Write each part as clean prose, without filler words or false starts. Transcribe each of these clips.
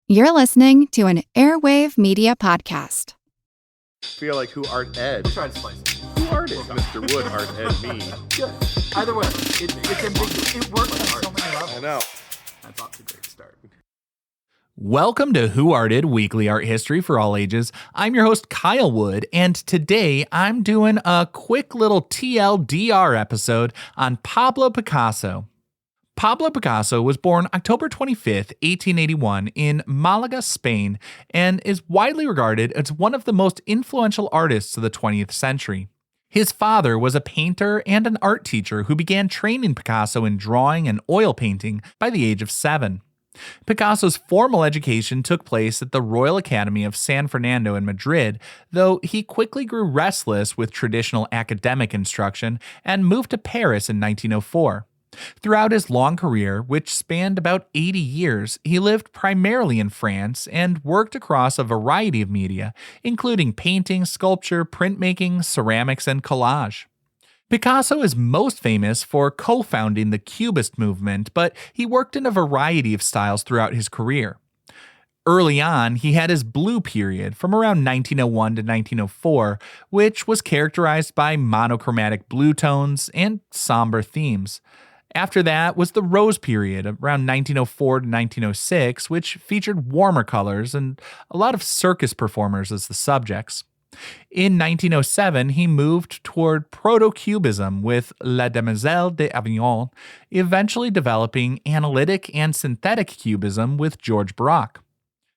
You're listening to an Airwave Media Podcast. Feel like who art ed? Try to slice it. Who art ed? Mr. Wood art ed me. Good. Either way, it's ambiguous. It works on so many levels. I know. That's off to a great start. Welcome to Who Arted Weekly Art History for All Ages. I'm your host, Kyle Wood, and today I'm doing a quick little TLDR episode on Pablo Picasso. Pablo Picasso was born October 25th, 1881 in Málaga, Spain, and is widely regarded as one of the most influential artists of the 20th century. His father was a painter and an art teacher who began training Picasso in drawing and oil painting by the age of 7. Picasso's formal education took place at the Royal Academy of San Fernando in Madrid, though he quickly grew restless with traditional academic instruction and moved to Paris in 1904. Throughout his long career, which spanned about 80 years, he lived primarily in France and worked across a variety of media, including painting, sculpture, printmaking, ceramics, and collage. Picasso is most famous for co-founding the Cubist movement, but he worked in a variety of styles throughout his career. Early on, he had his blue period from around 1901 to 1904, which was characterized by monochromatic blue tones and somber themes. After that was the Rose period, around 1904 to 1906, which featured warmer colors and a lot of circus performers as the subjects. In 1907, he moved toward proto-Cubism with La Demoiselle d'Avignon, eventually developing analytic and synthetic Cubism with Georges Braque.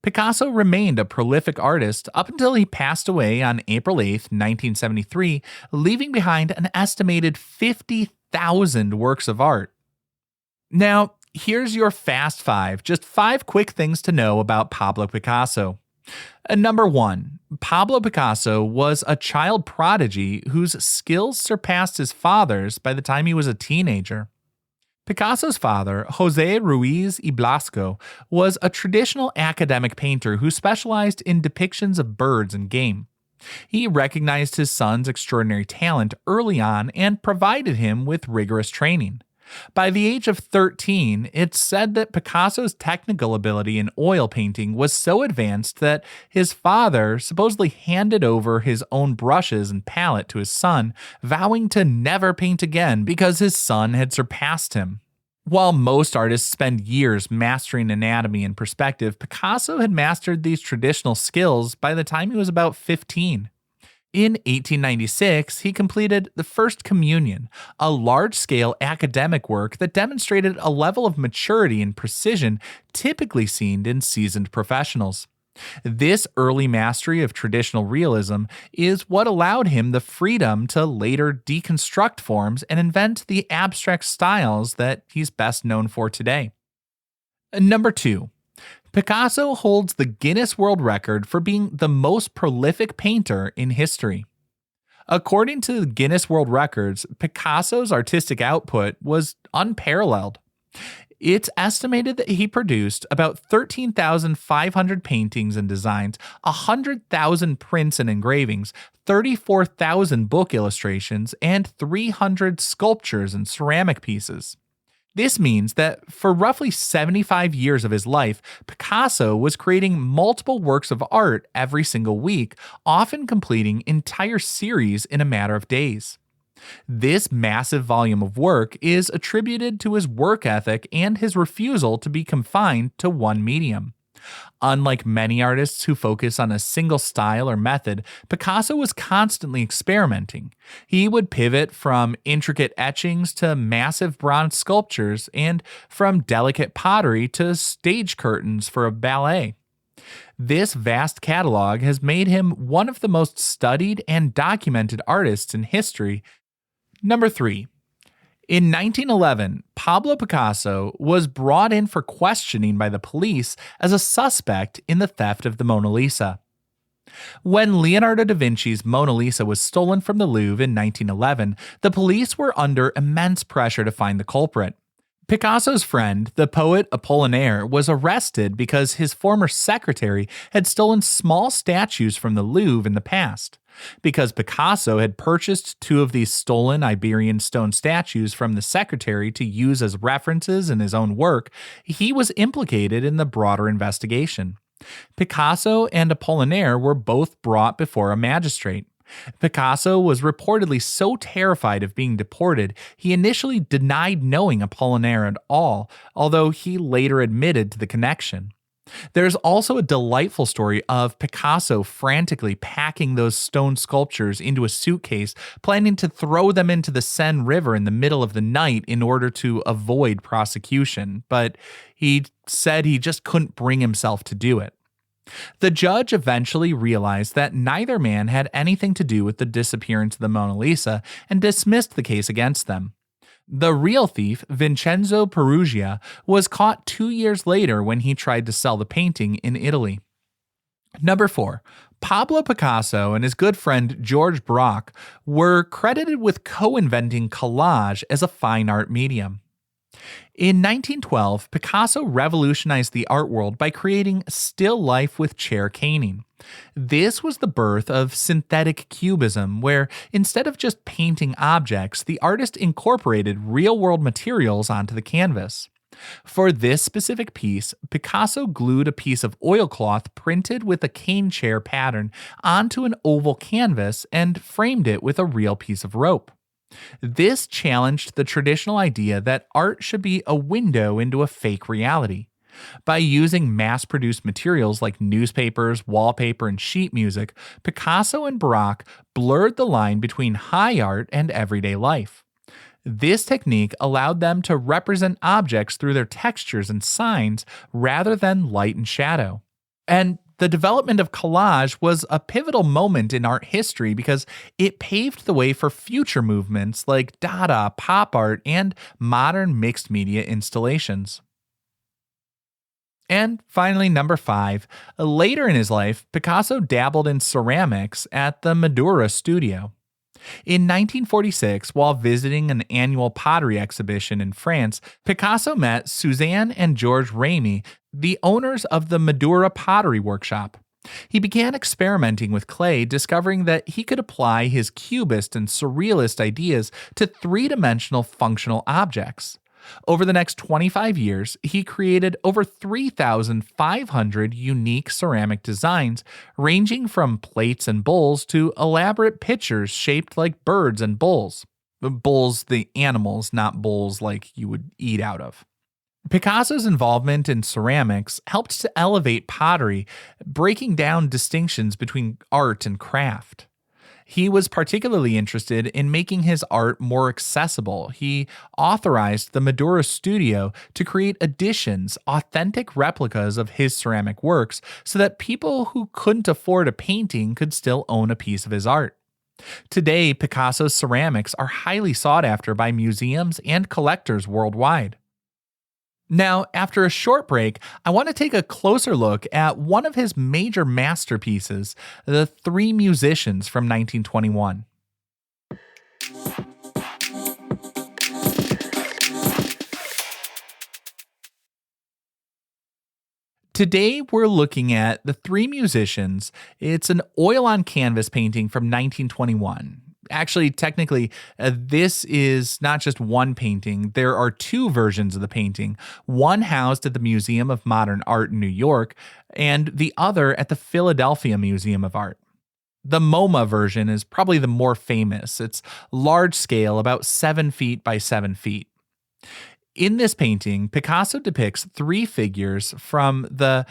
Picasso remained a prolific artist up until he passed away on April 8, 1973, leaving behind an estimated 50,000 works of art. Now, here's your Fast Five, just 5 quick things to know about Pablo Picasso. Number 1, Pablo Picasso was a child prodigy whose skills surpassed his father's by the time he was a teenager. Picasso's father, José Ruiz y Blasco, was a traditional academic painter who specialized in depictions of birds and game. He recognized his son's extraordinary talent early on and provided him with rigorous training. By the age of 13, it's said that Picasso's technical ability in oil painting was so advanced that his father supposedly handed over his own brushes and palette to his son, vowing to never paint again because his son had surpassed him. While most artists spend years mastering anatomy and perspective, Picasso had mastered these traditional skills by the time he was about 15. In 1896, he completed The First Communion, a large-scale academic work that demonstrated a level of maturity and precision typically seen in seasoned professionals. This early mastery of traditional realism is what allowed him the freedom to later deconstruct forms and invent the abstract styles that he's best known for today. Number 2. Picasso holds the Guinness World Record for being the most prolific painter in history. According to the Guinness World Records, Picasso's artistic output was unparalleled. It's estimated that he produced about 13,500 paintings and designs, 100,000 prints and engravings, 34,000 book illustrations, and 300 sculptures and ceramic pieces. This means that for roughly 75 years of his life, Picasso was creating multiple works of art every single week, often completing entire series in a matter of days. This massive volume of work is attributed to his work ethic and his refusal to be confined to one medium. Unlike many artists who focus on a single style or method, Picasso was constantly experimenting. He would pivot from intricate etchings to massive bronze sculptures and from delicate pottery to stage curtains for a ballet. This vast catalog has made him one of the most studied and documented artists in history. Number 3. In 1911, Pablo Picasso was brought in for questioning by the police as a suspect in the theft of the Mona Lisa. When Leonardo da Vinci's Mona Lisa was stolen from the Louvre in 1911, the police were under immense pressure to find the culprit. Picasso's friend, the poet Apollinaire, was arrested because his former secretary had stolen small statues from the Louvre in the past. Because Picasso had purchased two of these stolen Iberian stone statues from the secretary to use as references in his own work, he was implicated in the broader investigation. Picasso and Apollinaire were both brought before a magistrate. Picasso was reportedly so terrified of being deported, he initially denied knowing Apollinaire at all, although he later admitted to the connection. There's also a delightful story of Picasso frantically packing those stone sculptures into a suitcase, planning to throw them into the Seine River in the middle of the night in order to avoid prosecution, but he said he just couldn't bring himself to do it. The judge eventually realized that neither man had anything to do with the disappearance of the Mona Lisa and dismissed the case against them. The real thief, Vincenzo Peruggia, was caught 2 years later when he tried to sell the painting in Italy. Number 4. Pablo Picasso and his good friend Georges Braque were credited with co-inventing collage as a fine art medium. In 1912, Picasso revolutionized the art world by creating still life with chair caning. This was the birth of synthetic cubism, where instead of just painting objects, the artist incorporated real-world materials onto the canvas. For this specific piece, Picasso glued a piece of oilcloth printed with a cane chair pattern onto an oval canvas and framed it with a real piece of rope. This challenged the traditional idea that art should be a window into a fake reality. By using mass-produced materials like newspapers, wallpaper, and sheet music, Picasso and Braque blurred the line between high art and everyday life. This technique allowed them to represent objects through their textures and signs rather than light and shadow. And the development of collage was a pivotal moment in art history because it paved the way for future movements like Dada, pop art, and modern mixed media installations. And finally, number 5. Later in his life, Picasso dabbled in ceramics at the Madoura Studio. In 1946, while visiting an annual pottery exhibition in France, Picasso met Suzanne and Georges Braque, the owners of the Madoura Pottery Workshop. He began experimenting with clay, discovering that he could apply his Cubist and Surrealist ideas to three-dimensional functional objects. Over the next 25 years, he created over 3,500 unique ceramic designs, ranging from plates and bowls to elaborate pitchers shaped like birds and bulls. Bulls, the animals, not bowls like you would eat out of. Picasso's involvement in ceramics helped to elevate pottery, breaking down distinctions between art and craft. He was particularly interested in making his art more accessible. He authorized the Madoura Studio to create editions, authentic replicas of his ceramic works, so that people who couldn't afford a painting could still own a piece of his art. Today, Picasso's ceramics are highly sought after by museums and collectors worldwide. Now, after a short break, I want to take a closer look at one of his major masterpieces, The Three Musicians from 1921. Today, we're looking at The Three Musicians. It's an oil-on-canvas painting from 1921. Actually, technically, this is not just one painting. There are two versions of the painting, one housed at the Museum of Modern Art in New York, and the other at the Philadelphia Museum of Art. The MoMA version is probably the more famous. It's large scale, about 7 feet by 7 feet. In this painting, Picasso depicts three figures from the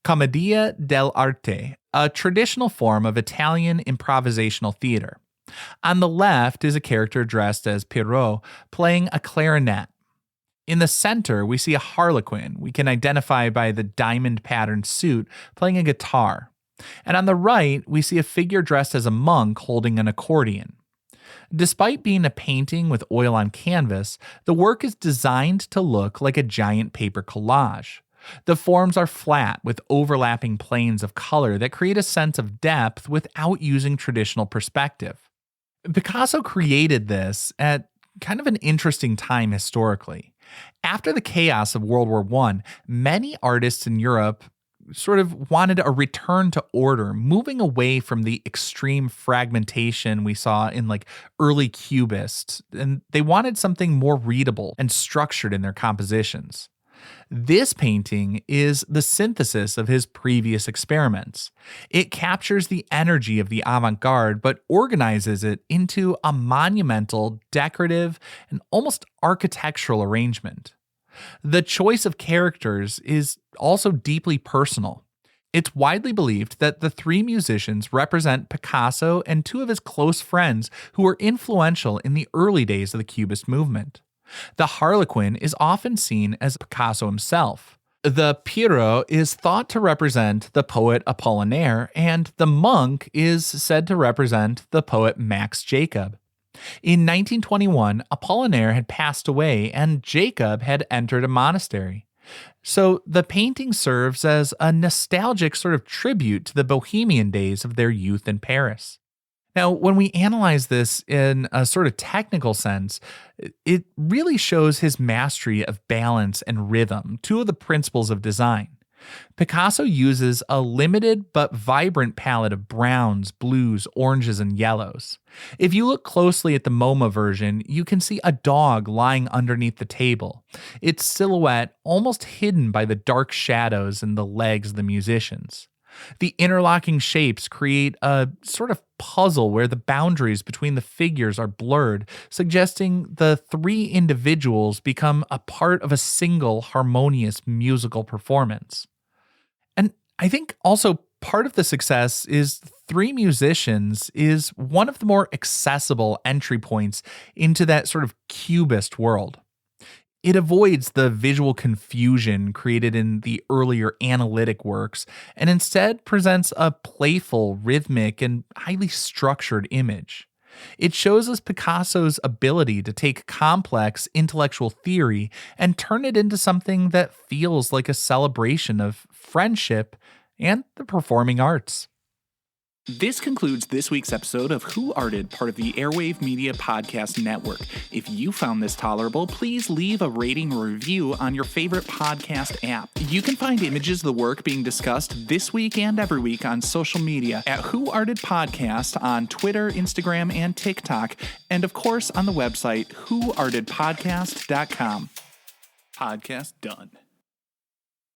Commedia dell'arte, a traditional form of Italian improvisational theater. On the left is a character dressed as Pierrot, playing a clarinet. In the center, we see a harlequin we can identify by the diamond-patterned suit, playing a guitar. And on the right, we see a figure dressed as a monk holding an accordion. Despite being a painting with oil on canvas, the work is designed to look like a giant paper collage. The forms are flat with overlapping planes of color that create a sense of depth without using traditional perspective. Picasso created this at kind of an interesting time historically. After the chaos of World War I, many artists in Europe sort of wanted a return to order, moving away from the extreme fragmentation we saw in like early Cubists, and they wanted something more readable and structured in their compositions. This painting is the synthesis of his previous experiments. It captures the energy of the avant-garde, but organizes it into a monumental, decorative, and almost architectural arrangement. The choice of characters is also deeply personal. It's widely believed that the three musicians represent Picasso and two of his close friends who were influential in the early days of the Cubist movement. The Harlequin is often seen as Picasso himself. The Pierrot is thought to represent the poet Apollinaire, and the monk is said to represent the poet Max Jacob. In 1921, Apollinaire had passed away and Jacob had entered a monastery. So the painting serves as a nostalgic sort of tribute to the bohemian days of their youth in Paris. Now, when we analyze this in a sort of technical sense, it really shows his mastery of balance and rhythm, two of the principles of design. Picasso uses a limited but vibrant palette of browns, blues, oranges, and yellows. If you look closely at the MoMA version, you can see a dog lying underneath the table, its silhouette almost hidden by the dark shadows and the legs of the musicians. The interlocking shapes create a sort of puzzle where the boundaries between the figures are blurred, suggesting the three individuals become a part of a single harmonious musical performance. And I think also part of the success is three musicians is one of the more accessible entry points into that sort of Cubist world. It avoids the visual confusion created in the earlier analytic works and instead presents a playful, rhythmic, and highly structured image. It shows us Picasso's ability to take complex intellectual theory and turn it into something that feels like a celebration of friendship and the performing arts. This concludes this week's episode of Who Arted, part of the Airwave Media Podcast Network. If you found this tolerable, please leave a rating or review on your favorite podcast app. You can find images of the work being discussed this week and every week on social media at Who Arted Podcast on Twitter, Instagram, and TikTok, and of course on the website whoartedpodcast.com. Podcast done.